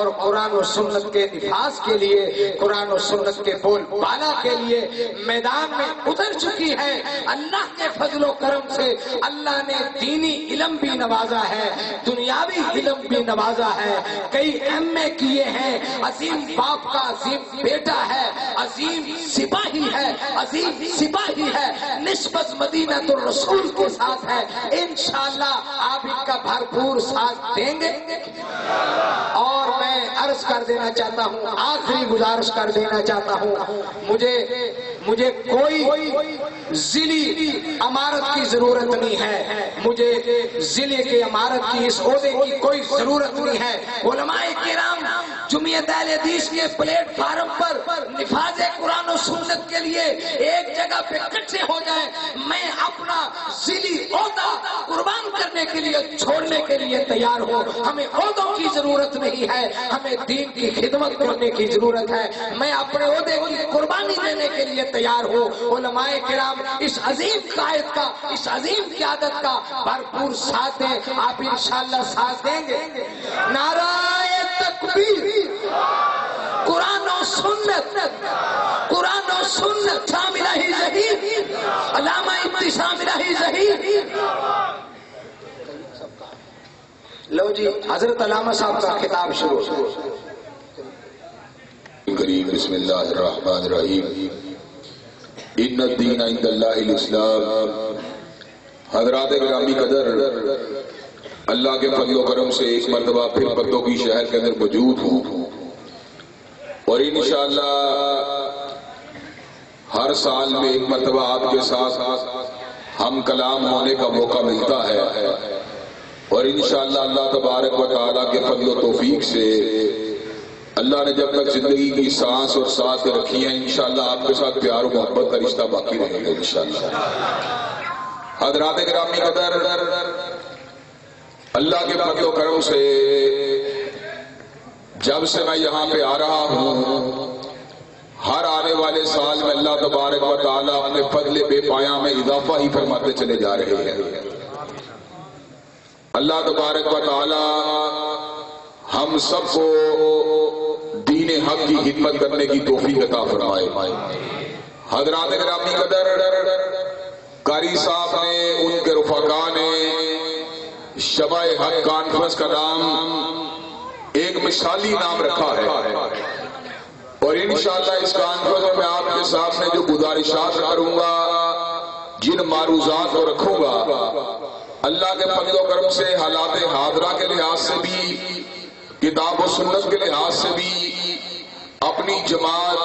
اور قرآن و سنت کے نفاذ کے لیے، قرآن و سنت کے بول بالا کے لیے میدان میں اتر چکی ہے۔ اللہ کے فضل و کرم سے اللہ نے دینی علم بھی نوازا ہے، دنیاوی علم بھی نوازا ہے، کئی ایم اے کیے ہیں، عظیم باپ کا عظیم بیٹا ہے، عظیم سپاہی ہے، عظیم سپاہی ہے، نسبت مدینہ الرسول کے ساتھ ہے۔ انشاءاللہ آپ ان کا بھرپور ساتھ دیں گے۔ اور میں عرض کر دینا چاہتا ہوں، آخری گزارش کر دینا چاہتا ہوں، مجھے کوئی ضلعی عمارت کی ضرورت نہیں ہے، مجھے ضلع کی عمارت کی اس عہدے کی کوئی ضرورت نہیں ہے۔ علماء کرام جمعیت اہل حدیث کے پلیٹ فارم پر نفاذ قرآن و سنت کے لیے ایک جگہ پہ اکٹھے ہو جائیں، میں اپنا ضلعی عہدہ قربان کرنے کے لیے، چھوڑنے کے لیے تیار ہوں۔ ہمیں عہدوں کی ضرورت نہیں ہے، ہمیں دین کی خدمت کرنے کی ضرورت ہے۔ میں اپنے عہدے کی قربانی دینے کے لیے تیار ہوں۔ علماء کرام اس عظیم قائد کا، اس عظیم قیادت کا بھرپور ساتھ دیں۔ آپ انشاءاللہ ساتھ دیں گے؟ نعرہ تکبیر، قرآن و سنت، قرآن و سنت، شام الہی ظہیر، علامہ ابتسام الہی ظہیر۔ لو جی حضرت علامہ صاحب کا خطاب شروع۔ کریم بسم اللہ الرحمن الرحیم۔ ان الدین عند اللہ الاسلام۔ حضرات گرامی قدر، اللہ کے فضل و کرم سے ایک مرتبہ پھر پتوں کی شہر کے اندر موجود ہوں، اور انشاءاللہ ہر سال میں ایک مرتبہ آپ کے ساتھ ہم کلام ہونے کا موقع ملتا ہے، اور انشاءاللہ اللہ تبارک و تعالیٰ کے فضل و توفیق سے اللہ نے جب تک زندگی کی سانس اور سانس رکھی ہیں، انشاءاللہ آپ کے ساتھ پیار و محبت کا رشتہ باقی رہے گا انشاءاللہ۔ حضرات گرامی قدر، اللہ کے فضل و کرم سے جب سے میں یہاں پہ آ رہا ہوں، ہر آنے والے سال میں اللہ تبارک و تعالیٰ اپنے فضل بے پایاں میں اضافہ ہی فرماتے چلے جا رہے ہیں۔ اللہ تبارک و تعالیٰ ہم سب کو دین حق کی خدمت کرنے کی توفیق عطا فرمائے۔ حضرات گرامی قدر، قاری صاحب نے، ان کے رفقا نے شبہ حق کانفرنس کا نام ایک مثالی نام رکھا ہے، اور انشاءاللہ اس کانفرنس میں آپ کے سامنے جو گزارشات کروں گا، جن معروضات کو رکھوں گا، اللہ کے فضل و کرم سے حالات حاضرہ کے لحاظ سے بھی، کتاب و سنت کے لحاظ سے بھی، اپنی جماعت،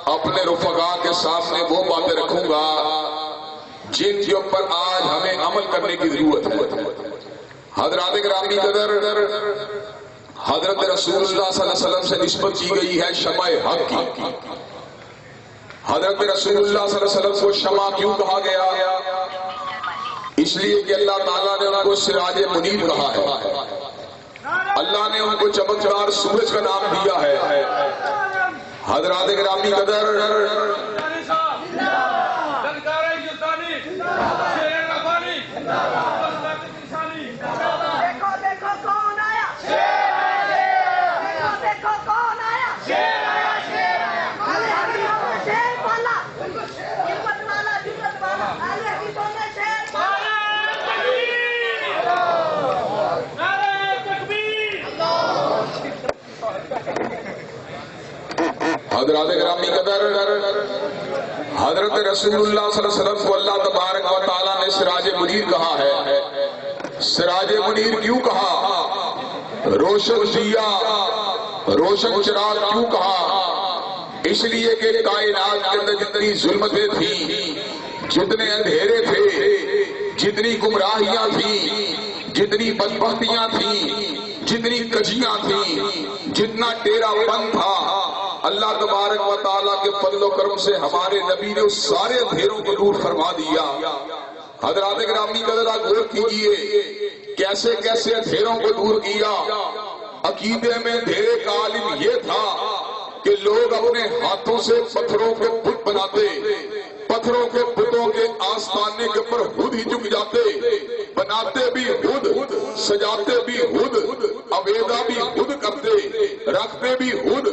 اپنے رفقا کے سامنے وہ باتیں رکھوں گا جن کے اوپر آج ہمیں عمل کرنے کی ضرورت ہے۔ حضرات گرامی قدر، حضرت رسول اللہ صلی اللہ علیہ وسلم سے نسبت کی گئی ہے شمع حق کی۔ حضرت رسول اللہ صلی اللہ علیہ وسلم کو شمع کیوں کہا گیا؟ اس لیے کہ اللہ تعالیٰ نے ان کو سراج منیر کہا ہے، اللہ نے ان کو چمکدار سورج کا نام دیا ہے۔ حضرات گرامی قدر، حضرات گرامی قدر، حضرت رسول اللہ صلی اللہ علیہ وسلم کو اللہ تبارک و تعالیٰ نے سراج منیر کہا ہے۔ سراج منیر کیوں کہا؟ روشن دیا، روشن چراغ کیوں کہا؟ اس لیے کہ کائنات کے اندر جتنی ظلمتیں تھیں، جتنے اندھیرے تھے، جتنی گمراہیاں تھیں، جتنی بدبختیاں تھیں، جتنی کجیاں تھیں، جتنا ٹیڑھا پن تھا، اللہ تبارک و تعالیٰ کے فضل و کرم سے ہمارے نبی نے اس سارے اندھیروں کو دور فرما دیا۔ حضرات گرامی قدر، غور کیجیے کیسے کیسے اندھیروں کو دور کیا۔ عقیدے میں اندھیرے کا عالم یہ تھا کہ لوگ اپنے ہاتھوں سے پتھروں کو بت بناتے، پتھروں کے بتوں کے آستانے کے اوپر خود ہی جھک جاتے، بناتے بھی خود، سجاتے بھی خود، عبیدہ بھی خود کرتے، رکھتے بھی خود،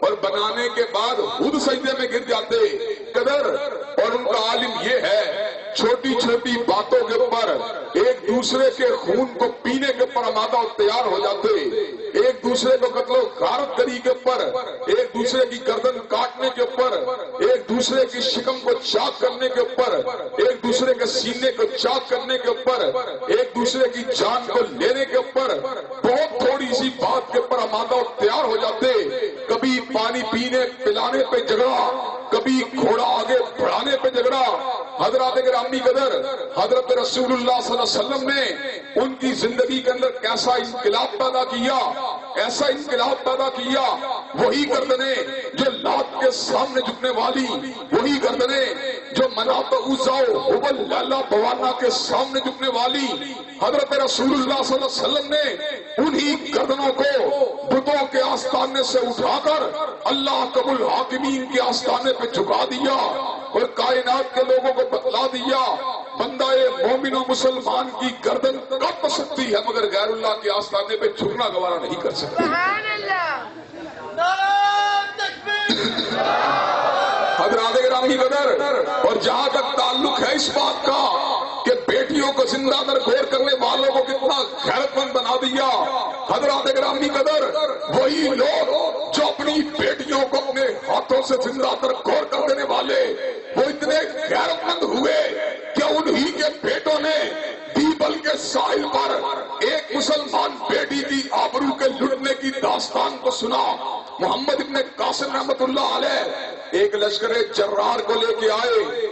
اور بنانے کے بعد خود سجدے میں گر جاتے۔ قدر اور ان کا عالم یہ ہے، چھوٹی چھوٹی باتوں کے اوپر ایک دوسرے کے خون کو پینے کے اوپر آمادہ اور تیار ہو جاتے، ایک دوسرے کو قتل و غارت کری کے اوپر، ایک دوسرے کی گردن کاٹنے کے اوپر، ایک دوسرے کی شکم کو چاک کرنے کے اوپر، ایک دوسرے کے سینے کو چاک کرنے کے اوپر، ایک دوسرے کی جان کو لینے کے اوپر، بہت تھوڑی سی بات کے اوپر آمادہ اور تیار ہو جاتے۔ کبھی پانی پینے پلانے پہ جھگڑا، کبھی گھوڑا آگے بڑھانے پہ جھگڑا۔ حضرات گرامی قدر، حضرت رسول اللہ صلی اللہ علیہ وسلم نے ان کی زندگی کے اندر کیسا انقلاب پیدا کیا، ایسا انقلاب پیدا کیا۔ وہی گردنیں جو لات کے سامنے جھکنے والی، وہی گردنیں جو منات و عزا و حبل لیلا بوانا کے سامنے جھکنے والی، حضرت رسول اللہ صلی اللہ علیہ وسلم نے انہی گردنوں کو بتوں کے آستانے سے اٹھا کر اللہ قبول الحاکمین کے آستانے پہ جھکا دیا اور کائنات کے لوگوں کو بتلا دیا، بندہ مومن و مسلمان کی گردن کٹ سکتی ہے مگر غیر اللہ کے آستانے پہ جھکنا گوارا نہیں کر سکتی۔ سبحان اللہ، نعرہ تکبیر۔ حضرات گرامی قدر، اور جہاں تک تعلق ہے اس بات کا کہ بیٹیوں کو زندہ درگور کرنے والوں کو کتنا غیرت مند بنا دیا، حضرات گرامی قدر وہی لوگ جو اپنی بیٹیوں کو اپنے ہاتھوں سے زندہ درگور کر دینے والے، وہ اتنے غیرت مند ہوئے کہ انہی کے بیٹوں نے بیبل کے ساحل پر ایک مسلمان بیٹی کی آبرو کے لٹنے کی داستان کو سنا۔ محمد ابن قاسم رحمت اللہ علیہ ایک لشکر جرار کو لے کے آئے،